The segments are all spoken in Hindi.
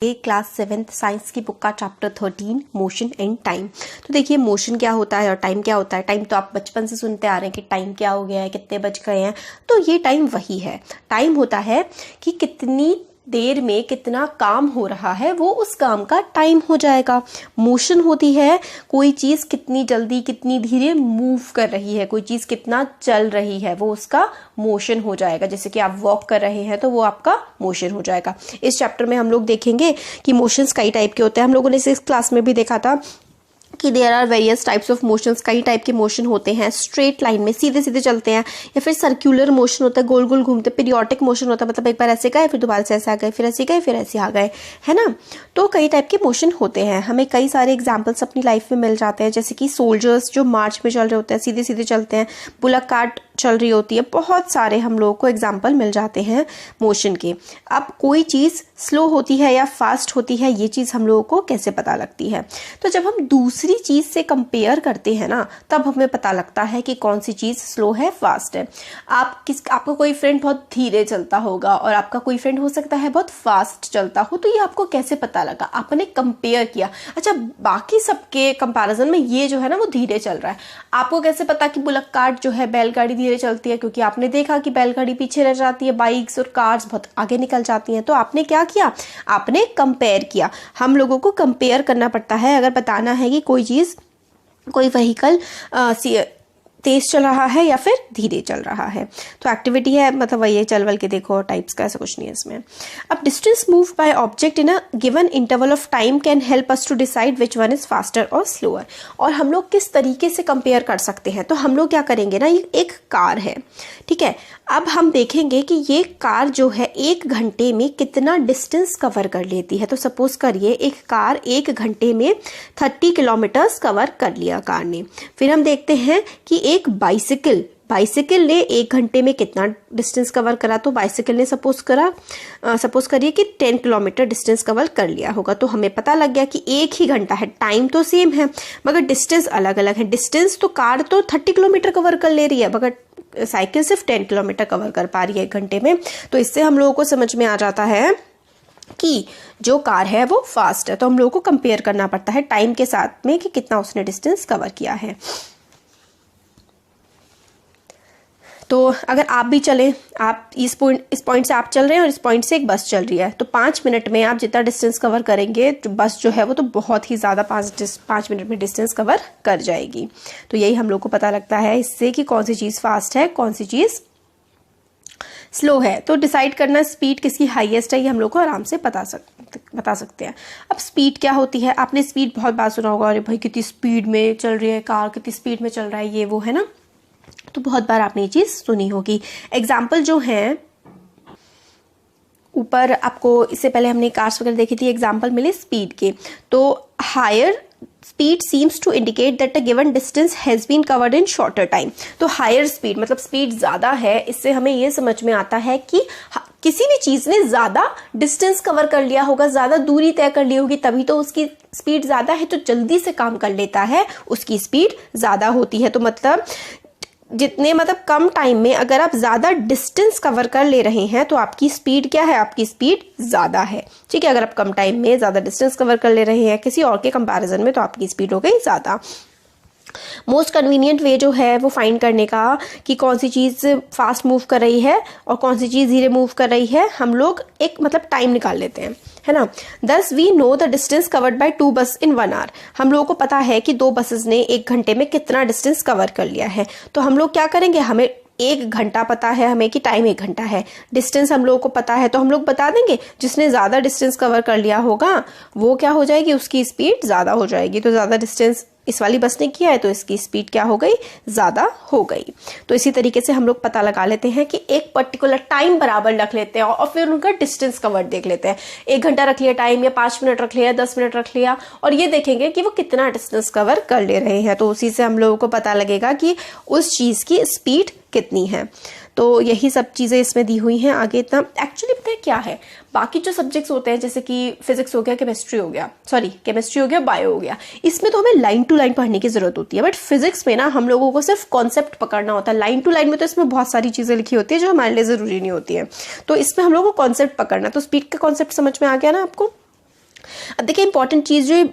क्लास 7th साइंस की बुक का चैप्टर 13 मोशन एंड टाइम। तो देखिए मोशन क्या होता है और टाइम क्या होता है। टाइम तो आप बचपन से सुनते आ रहे हैं कि टाइम क्या हो गया है, कितने बज गए हैं। तो ये टाइम वही है। टाइम होता है कि कितनी देर में कितना काम हो रहा है, वो उस काम का टाइम हो जाएगा। मोशन होती है कोई चीज़ कितनी जल्दी कितनी धीरे मूव कर रही है, कोई चीज़ कितना चल रही है, वो उसका मोशन हो जाएगा। जैसे कि आप वॉक कर रहे हैं तो वो आपका मोशन हो जाएगा। इस चैप्टर में हम लोग देखेंगे कि मोशंस कई टाइप के होते हैं। हम लोगों ने 6th क्लास में भी देखा था कि there are various types of motions. कई टाइप के मोशन होते हैं। स्ट्रेट लाइन में सीधे सीधे चलते हैं, या फिर सर्कुलर मोशन होता है, गोल गोल घूमते। पीरियोडिक मोशन होता है, मतलब एक बार ऐसे गए फिर दोबारा से ऐसे आ गए, फिर ऐसे गए फिर ऐसे आ गए, है ना। तो कई टाइप के मोशन होते हैं। हमें कई सारे एग्जाम्पल्स अपनी लाइफ में मिल जाते हैं, जैसे कि सोल्जर्स जो मार्च में चल रहे होते हैं, सीधे सीधे चलते हैं। बुलक कार्ट चल रही होती है। बहुत सारे हम लोगों को एग्जाम्पल मिल जाते हैं मोशन के। अब कोई चीज़ स्लो होती है या फास्ट होती है, ये चीज़ हम लोगों को कैसे पता लगती है। तो जब हम दूसरी चीज़ से कंपेयर करते हैं ना, तब हमें पता लगता है कि कौन सी चीज़ स्लो है, फास्ट है। आपका कोई फ्रेंड बहुत धीरे चलता होगा और आपका कोई फ्रेंड हो सकता है बहुत फास्ट चलता हो। तो ये आपको कैसे पता लगा? आपने कंपेयर किया। अच्छा, बाकी सबके कंपैरिजन में ये जो है ना वो धीरे चल रहा है। आपको कैसे पता कि बुलक कार्ट जो है, बैलगाड़ी धीरे चलती है? क्योंकि आपने देखा कि बैलगाड़ी पीछे रह जाती है, बाइक्स और कार्स बहुत आगे निकल जाती हैं। तो आपने क्या किया? आपने कंपेयर किया। हम लोगों को कंपेयर करना पड़ता है अगर बताना है कि कोई चीज़, कोई व्हीकल तेज चल रहा है या फिर धीरे चल रहा है। तो एक्टिविटी है, मतलब वही है, चल वल के देखो, टाइप्स का ऐसा कुछ नहीं है इसमें। अब distance move by object in a given interval of time can help us to decide which one is faster or slower. और हम लोग किस तरीके से कंपेयर कर सकते हैं? तो हम लोग क्या करेंगे ना, ये एक कार है, ठीक है। अब हम देखेंगे कि ये कार जो है 1 घंटे में कितना डिस्टेंस कवर कर लेती है। तो सपोज करिए एक कार 1 घंटे में 30 किलोमीटर्स कवर कर लिया कार ने। फिर हम देखते हैं कि एक बाइसिकल ने 1 घंटे में कितना डिस्टेंस कवर करा। तो बाइसिकल ने सपोज करिए कि 10 किलोमीटर डिस्टेंस कवर कर लिया होगा। तो हमें पता लग गया कि 1 ही घंटा है। टाइम तो सेम है मगर डिस्टेंस अलग अलग है। डिस्टेंस तो कार तो 30 किलोमीटर कवर कर ले रही है, मगर साइकिल सिर्फ 10 किलोमीटर कवर कर पा रही है 1 घंटे में। तो इससे हम लोगों को समझ में आ जाता है कि जो कार है वो फास्ट है। तो हम लोगों को कंपेयर करना पड़ता है टाइम के साथ में कि कितना उसने डिस्टेंस कवर किया है। तो अगर आप भी चलें, आप इस पॉइंट से आप चल रहे हैं और इस पॉइंट से एक बस चल रही है, तो 5 मिनट में आप जितना डिस्टेंस कवर करेंगे, तो बस जो है वो तो बहुत ही ज़्यादा 5 मिनट में डिस्टेंस कवर कर जाएगी। तो यही हम लोग को पता लगता है इससे कि कौन सी चीज़ फास्ट है, कौन सी चीज़ स्लो है। तो डिसाइड करना स्पीड किसकी हाईएस्ट है, ये हम लोग को आराम से बता सकते हैं। अब स्पीड क्या होती है? आपने स्पीड बहुत बार सुना होगा, अरे भाई कितनी स्पीड में चल रही है कार, कितनी स्पीड में चल रहा है, ये वो, है ना। तो बहुत बार आपने ये चीज़ सुनी होगी। एग्जाम्पल जो है ऊपर आपको, इससे पहले हमने कार्स वगैरह देखी थी, एग्जाम्पल मिले स्पीड के। तो higher speed seems to indicate that a given distance has been covered in shorter time. तो हायर स्पीड मतलब स्पीड ज़्यादा है, इससे हमें ये समझ में आता है कि किसी भी चीज़ ने ज़्यादा डिस्टेंस कवर कर लिया होगा, ज़्यादा दूरी तय कर ली होगी, तभी तो उसकी स्पीड ज़्यादा है। तो जल्दी से काम कर लेता है, उसकी स्पीड ज़्यादा होती है। तो मतलब कम टाइम में अगर आप ज़्यादा डिस्टेंस कवर कर ले रहे हैं तो आपकी स्पीड क्या है? आपकी स्पीड ज़्यादा है, ठीक है। अगर आप कम टाइम में ज़्यादा डिस्टेंस कवर कर ले रहे हैं किसी और के कंपैरिजन में, तो आपकी स्पीड हो गई ज़्यादा। मोस्ट कन्वीनियंट वे जो है वो फाइंड करने का कि कौन सी चीज़ फास्ट मूव कर रही है और कौन सी चीज़ धीरे मूव कर रही है, हम लोग एक टाइम निकाल लेते हैं, है ना। Thus we know the distance covered by 2 बस in 1 hour। हम लोगों को पता है कि 2 बसेस ने 1 घंटे में कितना डिस्टेंस कवर कर लिया है। तो हम लोग क्या करेंगे, हमें 1 घंटा पता है हमें कि टाइम 1 घंटा है, डिस्टेंस हम लोगों को पता है, तो हम लोग बता देंगे जिसने ज़्यादा डिस्टेंस कवर कर लिया होगा वो क्या हो जाएगी, उसकी स्पीड ज़्यादा हो जाएगी। तो ज़्यादा डिस्टेंस इस वाली बस ने किया है तो इसकी स्पीड क्या हो गई, ज़्यादा हो गई। तो इसी तरीके से हम लोग पता लगा लेते हैं कि एक पर्टिकुलर टाइम बराबर रख लेते हैं और फिर उनका डिस्टेंस कवर देख लेते हैं। 1 घंटा रख लिया टाइम, या 5 मिनट रख लिया, 10 मिनट रख लिया, और ये देखेंगे कि वो कितना डिस्टेंस कवर कर ले रहे हैं। तो उसी से हम लोगों को पता लगेगा कि उस चीज़ की स्पीड कितनी है। तो यही सब चीज़ें इसमें दी हुई हैं। आगे इतना एक्चुअली पता है क्या है, बाकी जो सब्जेक्ट्स होते हैं जैसे कि फिजिक्स हो गया, केमिस्ट्री हो गया, बायो हो गया, इसमें तो हमें लाइन टू लाइन पढ़ने की जरूरत होती है। बट फिजिक्स में ना हम लोगों को सिर्फ कॉन्सेप्ट पकड़ना होता है। लाइन टू लाइन में तो इसमें बहुत सारी चीज़ें लिखी होती है जो हमारे लिए ज़रूरी नहीं होती है। तो इसमें हम लोगों को कॉन्सेप्ट पकड़ना। तो स्पीड का कॉन्सेप्ट समझ में आ गया ना आपको। अब देखिए इंपॉर्टेंट चीज जो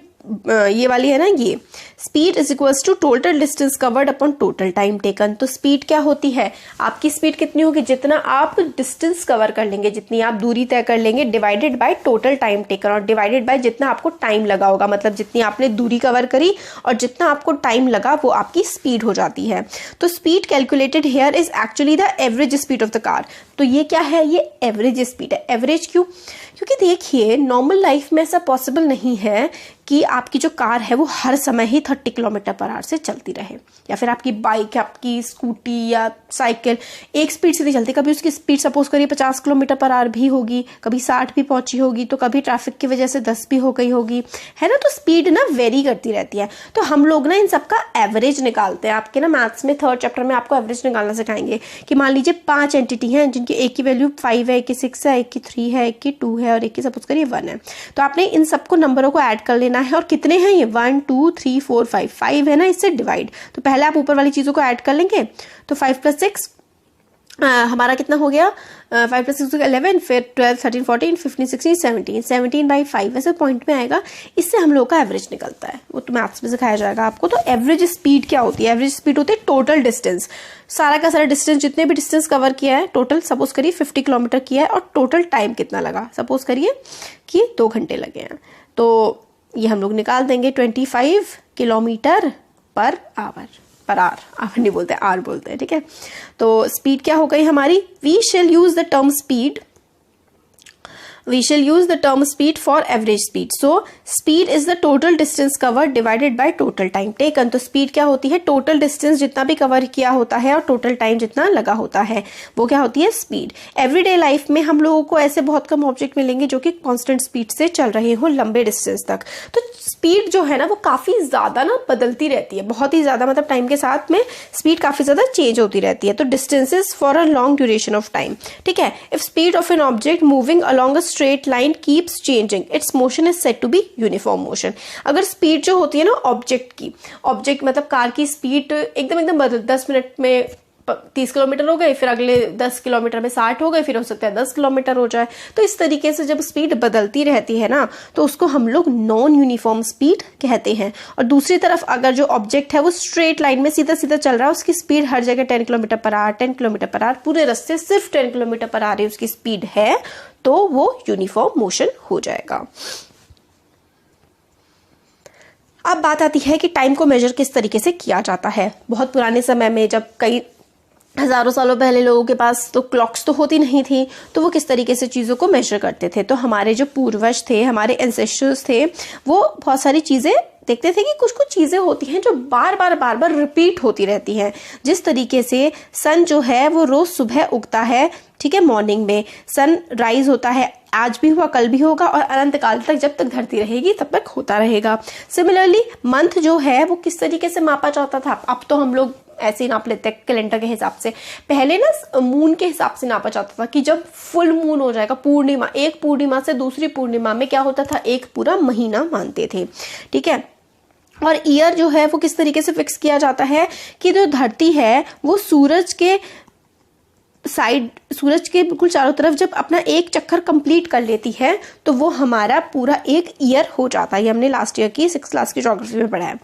ये वाली है ना, ये speed is equals to total distance covered upon total time taken. तो स्पीड क्या होती है, आपकी स्पीड कितनी होगी, जितना आप डिस्टेंस कवर कर लेंगे, जितनी आप दूरी तय कर लेंगे, divided by total time taken, और डिवाइडेड बाय जितना आपको टाइम लगा होगा, मतलब जितनी आपने दूरी कवर करी और जितना आपको टाइम लगा वो आपकी स्पीड हो जाती है। तो speed calculated here is actually the average speed of the car. तो ये क्या है, ये एवरेज स्पीड है। एवरेज क्यों, क्योंकि देखिए नॉर्मल लाइफ में ऐसा पॉसिबल नहीं है कि आपकी जो कार है वो हर समय ही 30 किलोमीटर पर आवर से चलती रहे, या फिर आपकी बाइक, आपकी स्कूटी या साइकिल एक स्पीड से नहीं चलती। कभी उसकी स्पीड सपोज करिए 50 किलोमीटर पर आवर भी होगी, कभी 60 भी पहुंची होगी, तो कभी ट्रैफिक की वजह से 10 भी हो गई होगी, है ना। तो स्पीड ना वेरी करती रहती है। तो हम लोग ना इन सबका एवरेज निकालते हैं। आपके ना मैथ्स में 3rd चैप्टर में आपको एवरेज निकालना सिखाएंगे कि मान लीजिए 5 एंटिटी हैं जिनकी एक की वैल्यू 5 है, एक की 6 है, एक की 3 है, एक की 2 है और एक की सपोज करिए 1 है। तो आपने इन सबको नंबरों को ऐड कर लेना है, और कितने हैं ये 1 2 3 4 5 है ना, इससे डिवाइड। तो पहले आप ऊपर वाली चीजों को ऐड कर लेंगे, तो 5 + 6 हमारा कितना हो गया, 5 + 6 11, फिर 12 13 14 15 16 17 17/5 वैसे पॉइंट में आएगा। इससे हम लोग का एवरेज निकलता है, वो तो मैथ्स में सिखाया जाएगा आपको। तो एवरेज स्पीड क्या होती है, एवरेज स्पीड होती है टोटल डिस्टेंस, सारा का सारा डिस्टेंस, जितने भी डिस्टेंस कवर किया है टोटल, सपोज करिए 50 किलोमीटर किया है, और टोटल टाइम कितना लगा, सपोज करिए कि 2 घंटे लगे हैं। तो ये हम लोग निकाल देंगे 25 kilometre per hour, per hour नहीं बोलते, आर बोलते हैं, ठीक है। तो स्पीड क्या हो गई हमारी, we shall use the term speed for average speed. So speed is the total distance covered divided by total time taken. तो स्पीड क्या होती है, टोटल डिस्टेंस जितना भी कवर किया होता है और टोटल टाइम जितना लगा होता है, वो क्या होती है, स्पीड। एवरीडे लाइफ में हम लोगों को ऐसे बहुत कम ऑब्जेक्ट मिलेंगे जो कि कांस्टेंट स्पीड से चल रहे हो लंबे डिस्टेंस तक। तो स्पीड जो है ना वो काफी ज्यादा ना बदलती रहती है, बहुत ही ज्यादा, मतलब टाइम के साथ में स्पीड काफी ज्यादा चेंज होती रहती है। तो distances for a long duration of time, ठीक है। If speed of an object moving along a straight line keeps changing, its motion is said to be uniform motion. अगर स्पीड जो होती है ना ऑब्जेक्ट की, ऑब्जेक्ट मतलब कार की स्पीड एकदम बदल, 10 मिनट में 30 किलोमीटर हो गए, फिर अगले 10 किलोमीटर में 60 हो गए, फिर हो सकता है 10 किलोमीटर हो जाए। तो इस तरीके से जब स्पीड बदलती रहती है ना, तो उसको हम लोग नॉन यूनिफॉर्म स्पीड कहते हैं। और दूसरी तरफ अगर जो ऑब्जेक्ट है वो स्ट्रेट लाइन में सीधा सीधा चल रहा है, उसकी स्पीड हर जगह 10 kilometre per hour 10 kilometre per hour, पूरे रास्ते सिर्फ 10 किलोमीटर पर आवर उसकी स्पीड है, तो वो यूनिफॉर्म मोशन हो जाएगा। अब बात आती है कि टाइम को मेजर किस तरीके से किया जाता है। बहुत पुराने समय में, जब कई हजारों सालों पहले लोगों के पास तो क्लॉक्स तो होती नहीं थी, तो वो किस तरीके से चीज़ों को मेजर करते थे। तो हमारे जो पूर्वज थे, हमारे एंसेस्टर्स थे, वो बहुत सारी चीज़ें देखते थे कि कुछ कुछ चीज़ें होती हैं जो बार बार रिपीट होती रहती हैं। जिस तरीके से सन जो है वो रोज़ सुबह उगता है, ठीक है, मॉर्निंग में सन राइज होता है, आज भी हुआ, कल भी होगा, और अनंत काल तक जब तक धरती रहेगी तब तक होता रहेगा। सिमिलरली मंथ जो है वो किस तरीके से मापा जाता था, अब तो हम लोग ऐसे ही नाप लेते हैं कैलेंडर के हिसाब से। पहले ना मून के हिसाब से नापा जाता था कि जब फुल मून हो जाएगा, पूर्णिमा, एक पूर्णिमा से दूसरी पूर्णिमा में क्या होता था, एक पूरा महीना मानते थे, ठीक है। और ईयर जो है वो किस तरीके से फिक्स किया जाता है कि जो धरती है वो सूरज के बिल्कुल चारों तरफ जब अपना एक चक्कर कंप्लीट कर लेती है, तो वो हमारा पूरा एक ईयर हो जाता है। ये हमने लास्ट ईयर की 6th क्लास की ज्योग्राफी में पढ़ा है।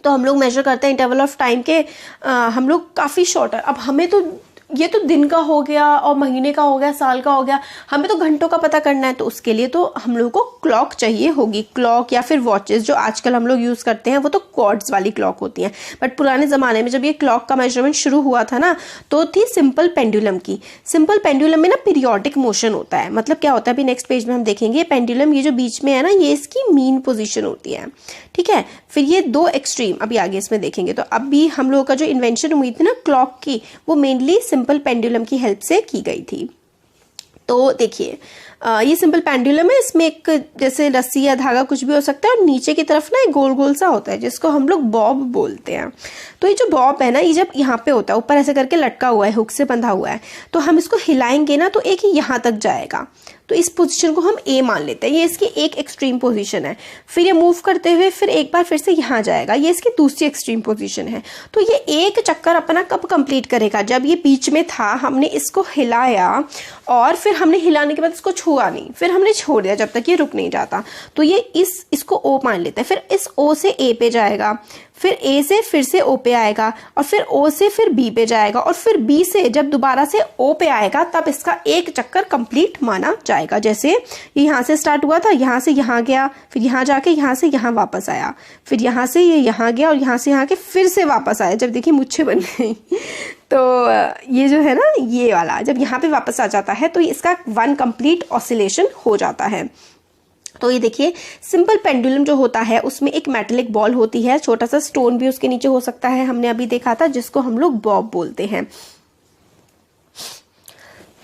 तो हम लोग मेजर करते हैं इंटरवल ऑफ टाइम के, हम लोग काफ़ी शॉर्ट है। अब हमें तो ये तो दिन का हो गया और महीने का हो गया, साल का हो गया, हमें तो घंटों का पता करना है, तो उसके लिए तो हम लोग को क्लॉक चाहिए होगी। क्लॉक या फिर वॉचेस जो आजकल हम लोग यूज़ करते हैं वो तो क्वार्ट्ज वाली क्लॉक होती हैं। बट पुराने ज़माने में जब ये क्लॉक का मेजरमेंट शुरू हुआ था ना, तो थी सिंपल पेंडुलम की। सिंपल पेंडुलम में ना पीरियोडिक मोशन होता है। मतलब क्या होता है, अभी नेक्स्ट पेज में हम देखेंगे। पेंडुलम ये जो बीच में है ना, ये इसकी मीन पोजिशन होती है, ठीक है। फिर ये 2 एक्सट्रीम अभी आगे इसमें देखेंगे। तो अभी हम लोगों का जो इन्वेंशन हुई थी ना क्लॉक की, वो मेनली सिंपल पेंडुलम की हेल्प से की गई थी। तो देखिए ये सिंपल पेंडुलम है, इसमें एक जैसे रस्सी या धागा कुछ भी हो सकता है, और नीचे की तरफ ना एक गोल गोल सा होता है जिसको हम लोग बॉब बोलते हैं। तो ये जो बॉब है ना, ये जब यहाँ पे होता है, ऊपर ऐसे करके लटका हुआ है, हुक से बंधा हुआ है, तो हम इसको हिलाएंगे ना तो एक यहाँ तक जाएगा। तो इस पोजीशन को हम ए मान लेते हैं, ये इसकी एक एक्सट्रीम पोजीशन है। फिर ये मूव करते हुए फिर एक बार फिर से यहाँ जाएगा, ये इसकी दूसरी एक्सट्रीम पोजीशन है। तो ये एक चक्कर अपना कब कंप्लीट करेगा, जब ये बीच में था, हमने इसको हिलाया और फिर हमने हिलाने के बाद इसको छुआ नहीं, फिर हमने छोड़ दिया जब तक ये रुक नहीं जाता। तो ये इसको ओ मान लेते हैं। फिर इस ओ से ए पे जाएगा, फिर ए से फिर से ओ पे आएगा, और फिर ओ से फिर बी पे जाएगा, और फिर बी से जब दोबारा से ओ पे आएगा तब इसका एक चक्कर कंप्लीट माना जाएगा। जैसे ये यहाँ से स्टार्ट हुआ था, यहाँ से यहाँ गया, फिर यहाँ जाके यहाँ से यहाँ वापस आया, फिर यहाँ से ये यहाँ गया और यहाँ से यहाँ के फिर से वापस आया। जब देखिए मुच्छे बन गई तो ये जो है ना, ये वाला जब यहाँ पे वापस आ जाता है तो इसका वन कंप्लीट ऑसिलेशन हो जाता है। तो ये देखिए सिंपल पेंडुलम जो होता है उसमें एक मेटेलिक बॉल होती है, छोटा सा स्टोन भी उसके नीचे हो सकता है, हमने अभी देखा था, जिसको हम लोग बॉब बोलते हैं।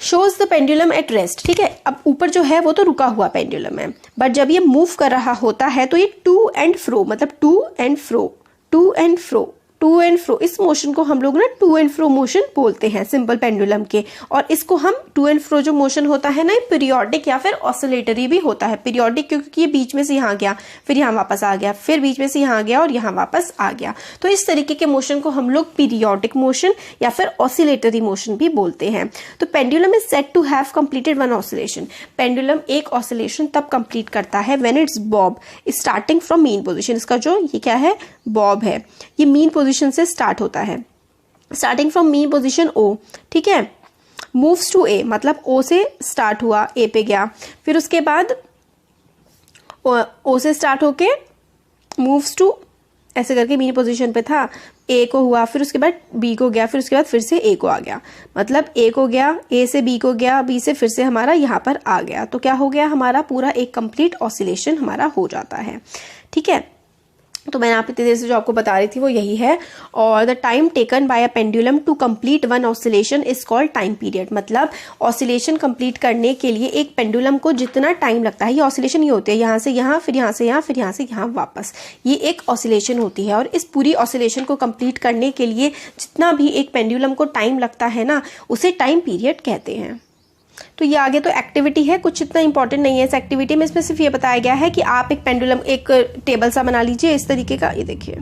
Shows the pendulum at rest, ठीक है। अब ऊपर जो है वो तो रुका हुआ पेंडुलम है, बट जब ये मूव कर रहा होता है तो ये टू एंड फ्रो, मतलब to and fro, to and fro, to and fro, इस मोशन को हम लोग ना टू एंड फ्रो मोशन बोलते हैं सिंपल पेंडुलम के। और इसको हम टू एंड फ्रो जो मोशन होता है ना, ये पीरियोडिक या फिर ऑसिलेटरी भी होता है। पीरियोडिक क्योंकि ये बीच में से यहाँ गया, फिर यहाँ वापस आ गया, फिर बीच में से यहाँ गया और यहाँ वापस आ गया। तो इस तरीके के मोशन को हम लोग पीरियोडिक मोशन या फिर ऑसिलेटरी मोशन भी बोलते हैं। तो pendulum is said to have completed one oscillation, pendulum एक ऑसिलेशन तब कंप्लीट करता है when its bob starting from mean position. इसका जो ये क्या है, बॉब है, ये मीन पोजिशन से स्टार्ट होता है, स्टार्टिंग फ्रॉम मीन पोजीशन ओ, ठीक है, मूव्स टू ए, मतलब ओ से स्टार्ट हुआ, ए पे गया, फिर उसके बाद ओ से स्टार्ट होके मूव्स टू, ऐसे करके मीन पोजीशन पे था, ए को हुआ, फिर उसके बाद बी को गया, फिर उसके बाद फिर से ए को आ गया, मतलब ए को गया, ए से बी को गया, बी से फिर से हमारा यहाँ पर आ गया। तो क्या हो गया, हमारा पूरा एक कंप्लीट ऑसिलेशन हमारा हो जाता है, ठीक है। तो मैंने आप इतनी देर से जो आपको बता रही थी वो यही है। और the time taken by a pendulum to complete one oscillation is called time period, मतलब ऑसिलेशन कंप्लीट करने के लिए एक पेंडुलम को जितना टाइम लगता है, ये ऑसिलेशन ये होती है, यहाँ से यहाँ, फिर यहाँ से यहाँ, फिर यहाँ से यहाँ वापस, ये एक ऑसिलेशन होती है। और इस पूरी ऑसिलेशन को कंप्लीट करने के लिए जितना भी एक पेंडुलम को टाइम लगता है ना, उसे टाइम पीरियड कहते हैं। तो ये आगे तो एक्टिविटी है, कुछ इतना इंपॉर्टेंट नहीं है इस एक्टिविटी में। इसमें सिर्फ ये बताया गया है कि आप एक पेंडुलम, एक टेबल सा बना लीजिए इस तरीके का, ये देखिए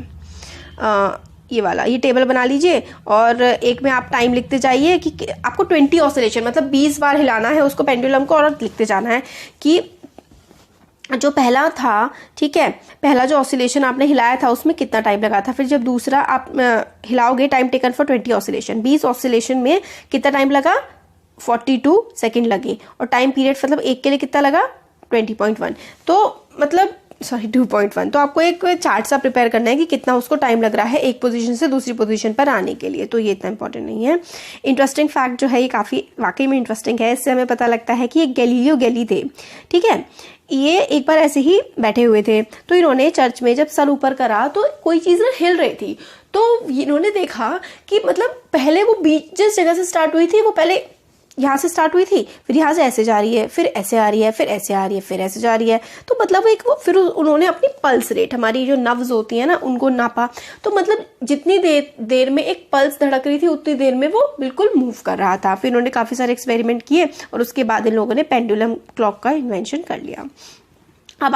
ये वाला, ये टेबल बना लीजिए और एक में आप टाइम लिखते जाइए कि आपको 20 ऑसिलेशन, मतलब 20 बार हिलाना है उसको पेंडुलम को, और लिखते जाना है कि जो पहला था, ठीक है, पहला जो ऑसिलेशन आपने हिलाया था उसमें कितना टाइम लगा था, फिर जब दूसरा आप हिलाओगे, time taken for 20 oscillation, 20 oscillation में कितना टाइम लगा, 42 सेकेंड लगे, और टाइम पीरियड मतलब एक के लिए कितना लगा, 20.1, तो मतलब 2.1। तो आपको एक चार्ट सा प्रिपेयर करना है कि कितना उसको टाइम लग रहा है एक पोजीशन से दूसरी पोजीशन पर आने के लिए। तो ये इतना इंपॉर्टेंट नहीं है। इंटरेस्टिंग फैक्ट जो है ये काफ़ी वाकई में इंटरेस्टिंग है। इससे हमें पता लगता है कि ये गैलीलियो गैली थे, ठीक है, ये एक बार ऐसे ही बैठे हुए थे, तो इन्होंने चर्च में जब सर ऊपर करा तो कोई चीज़ ना हिल रही थी, तो इन्होंने देखा कि मतलब पहले वो बीच जिस जगह से स्टार्ट हुई थी वो पहले यहाँ से स्टार्ट हुई थी, फिर यहाँ से ऐसे जा रही है, फिर ऐसे आ रही है, फिर ऐसे आ रही है, फिर ऐसे जा रही है। तो मतलब एक वो फिर उन्होंने अपनी पल्स रेट, हमारी जो नर्व्स होती है ना, उनको नापा, तो मतलब जितनी देर में एक पल्स धड़क रही थी उतनी देर में वो बिल्कुल मूव कर रहा था। फिर उन्होंने काफ़ी सारे एक्सपेरिमेंट किए और उसके बाद इन लोगों ने पेंडुलम क्लॉक का इन्वेंशन कर लिया। अब